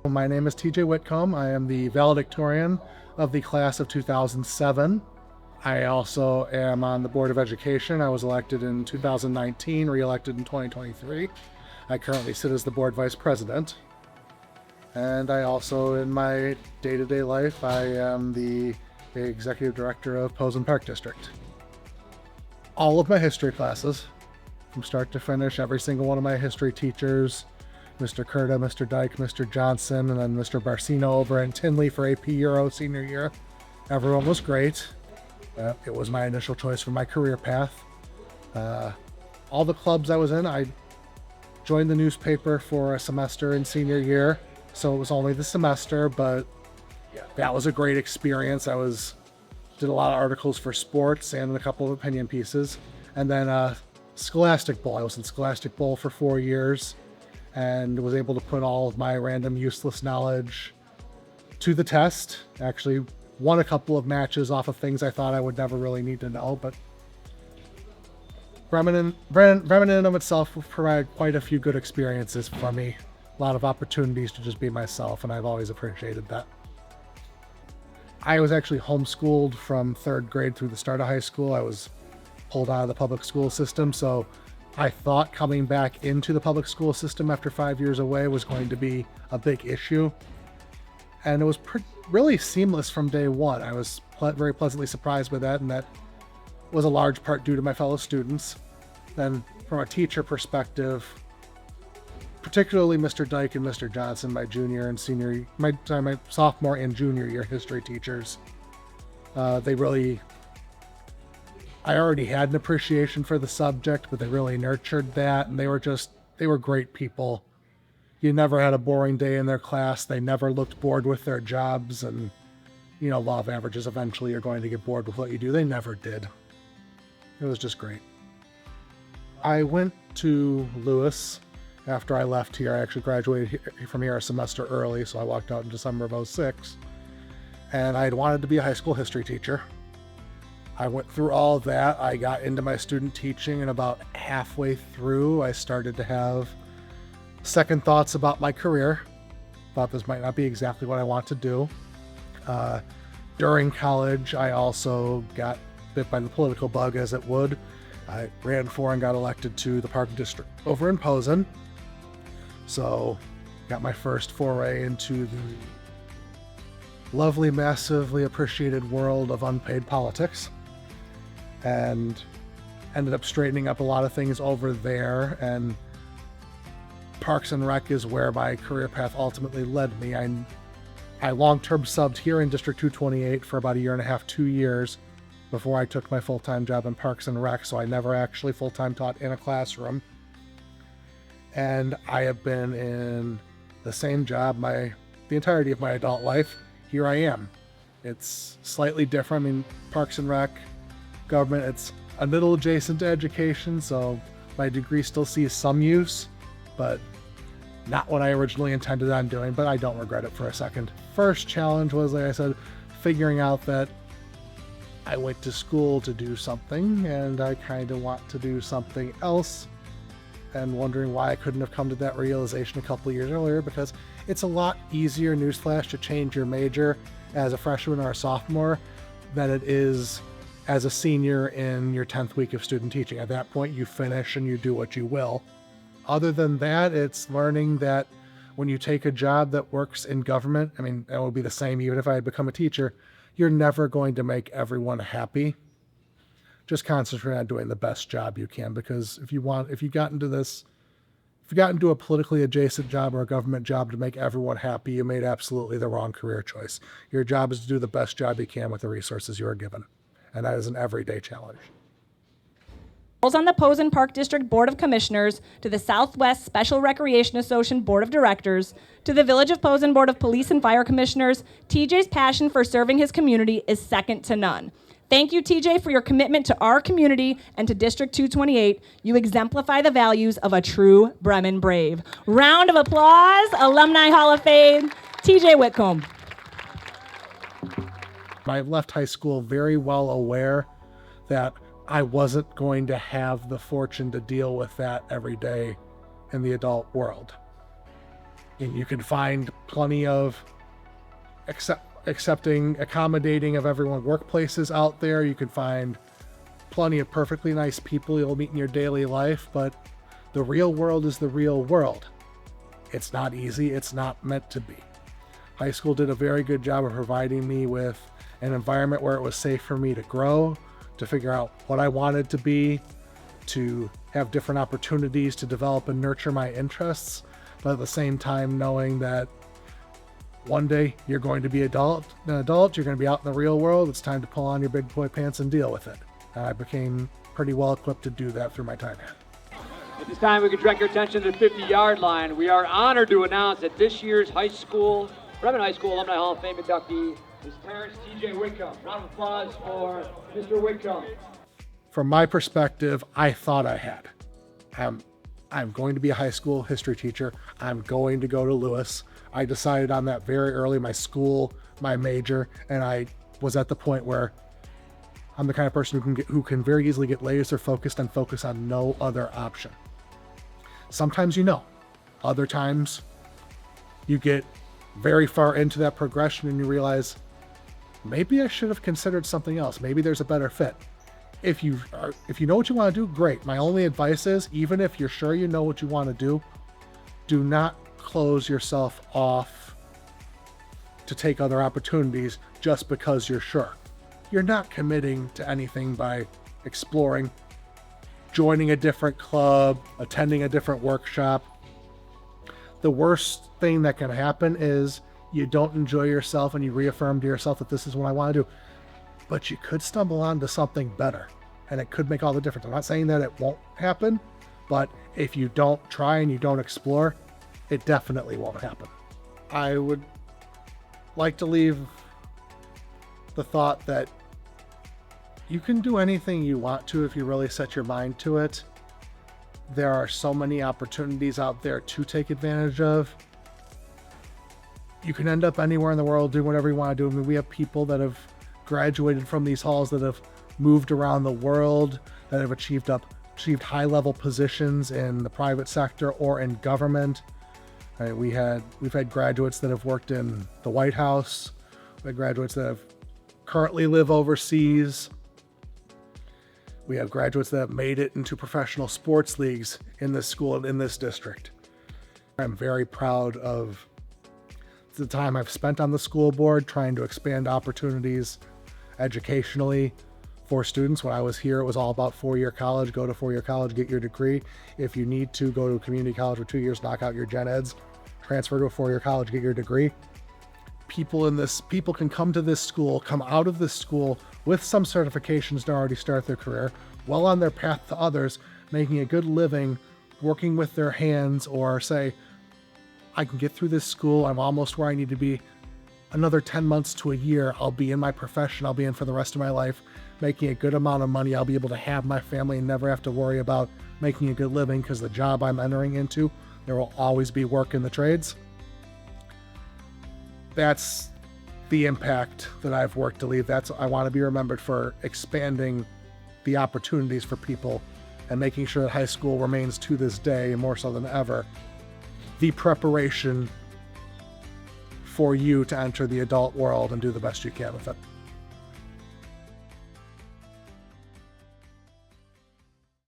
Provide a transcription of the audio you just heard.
My name is TJ Whitcomb. I am the valedictorian of the class of 2007. I also am on the Board of Education. I was elected in 2019, re-elected in 2023. I currently sit as the board vice president. And I also, in my day-to-day life, I am the executive director of Posen Park District. All of my history classes, from start to finish, every single one of my history teachers, Mr. Curta, Mr. Dyke, Mr. Johnson, and then Mr. Barcino over in Tinley for AP Euro senior year. Everyone was great. It was my initial choice for my career path. All the clubs I was in, I joined the newspaper for a semester in senior year, so it was only the semester, but yeah, that was a great experience. Did a lot of articles for sports and a couple of opinion pieces. And then Scholastic Bowl. I was in Scholastic Bowl for 4 years and was able to put all of my random useless knowledge to the test. Actually won a couple of matches off of things I thought I would never really need to know, but Bremen in and of itself provided quite a few good experiences for me. A lot of opportunities to just be myself, and I've always appreciated that. I was actually homeschooled from 3rd grade through the start of high school. I was pulled out of the public school system, so I thought coming back into the public school system after 5 years away was going to be a big issue. And it was really seamless from day one. I was very pleasantly surprised by that, and that was a large part due to my fellow students. Then from a teacher perspective, particularly Mr. Dyke and Mr. Johnson, my sophomore and junior year history teachers, I already had an appreciation for the subject, but they really nurtured that, and they were great people. You never had a boring day in their class. They never looked bored with their jobs, and law of averages, eventually you're going to get bored with what you do. They never did. It was just great. I went to Lewis after I left here. I actually graduated from here a semester early, so I walked out in December of 2006. And I had wanted to be a high school history teacher. I went through all of that. I got into my student teaching, and about halfway through, I started to have second thoughts about my career. Thought this might not be exactly what I want to do. During college, I also got bit by the political bug, as it would. I ran for and got elected to the Park District over in Posen. So got my first foray into the lovely, massively appreciated world of unpaid politics, and ended up straightening up a lot of things over there. And Parks and Rec is where my career path ultimately led me. I long-term subbed here in District 228 for about a year and a half, 2 years, before I took my full-time job in Parks and Rec, so I never actually full-time taught in a classroom. And I have been in the same job the entirety of my adult life. Here I am. It's slightly different. I mean, Parks and Rec, government, it's a little adjacent to education, so my degree still sees some use, but not what I originally intended on doing, but I don't regret it for a second. First challenge was, like I said, figuring out that I went to school to do something, and I kind of want to do something else, and wondering why I couldn't have come to that realization a couple of years earlier, because it's a lot easier, newsflash, to change your major as a freshman or a sophomore than it is as a senior in your 10th week of student teaching. At that point, you finish and you do what you will. Other than that, it's learning that when you take a job that works in government, I mean, it would be the same even if I had become a teacher, you're never going to make everyone happy. Just concentrate on doing the best job you can, because if you got into a politically adjacent job or a government job to make everyone happy, you made absolutely the wrong career choice. Your job is to do the best job you can with the resources you are given, and that is an everyday challenge. On the Posen Park District Board of Commissioners, to the Southwest Special Recreation Association Board of Directors, to the Village of Posen Board of Police and Fire Commissioners, TJ's passion for serving his community is second to none. Thank you, TJ, for your commitment to our community and to District 228. You exemplify the values of a true Bremen Brave. Round of applause, Alumni Hall of Fame, TJ Whitcomb. I left high school very well aware that I wasn't going to have the fortune to deal with that every day in the adult world. And you can find plenty of accommodating of everyone workplaces out there. You can find plenty of perfectly nice people you'll meet in your daily life, but the real world is the real world. It's not easy. It's not meant to be. High school did a very good job of providing me with an environment where it was safe for me to grow, to figure out what I wanted to be, to have different opportunities to develop and nurture my interests, but at the same time knowing that one day you're going to be an adult, you're going to be out in the real world. It's time to pull on your big boy pants and deal with it. And I became pretty well equipped to do that through my time here. At this time, we can direct your attention to the 50-yard line. We are honored to announce that this year's Bremen High School Alumni Hall of Fame inductee is Terrence T.J. Whitcomb. Round of applause for Mr. Whitcomb. From my perspective, I thought I had. I'm going to be a high school history teacher. I'm going to go to Lewis. I decided on that very early, my school, my major, and I was at the point where I'm the kind of person who can very easily get laser focused and focus on no other option. Sometimes other times you get very far into that progression and you realize maybe I should have considered something else. Maybe there's a better fit. If you know what you want to do, great. My only advice is, even if you're sure you know what you want to do not close yourself off to take other opportunities just because you're sure. You're not committing to anything by exploring, joining a different club, attending a different workshop. The worst thing that can happen is you don't enjoy yourself and you reaffirm to yourself that this is what I want to do. But you could stumble onto something better, and it could make all the difference. I'm not saying that it won't happen, but if you don't try and you don't explore, it definitely won't happen. I would like to leave the thought that you can do anything you want to if you really set your mind to it. There are so many opportunities out there to take advantage of. You can end up anywhere in the world doing whatever you want to do. I mean, we have people that have graduated from these halls that have moved around the world, that have achieved high-level positions in the private sector or in government. We've had graduates that have worked in the White House. We have graduates that currently live overseas. We have graduates that have made it into professional sports leagues in this school and in this district. I'm very proud of the time I've spent on the school board trying to expand opportunities educationally for students. When I was here, it was all about four-year college. Go to four-year college, get your degree. If you need to, go to a community college for 2 years, knock out your gen eds, transfer to a four-year college, get your degree. People can come to this school, come out of this school with some certifications to already start their career, well on their path to others, making a good living, working with their hands, or say, I can get through this school, I'm almost where I need to be. Another 10 months to a year, I'll be in my profession, I'll be in for the rest of my life, making a good amount of money. I'll be able to have my family and never have to worry about making a good living, because the job I'm entering into, there will always be work in the trades. That's the impact that I've worked to leave. I want to be remembered for expanding the opportunities for people and making sure that high school remains, to this day, more so than ever, the preparation for you to enter the adult world and do the best you can with it.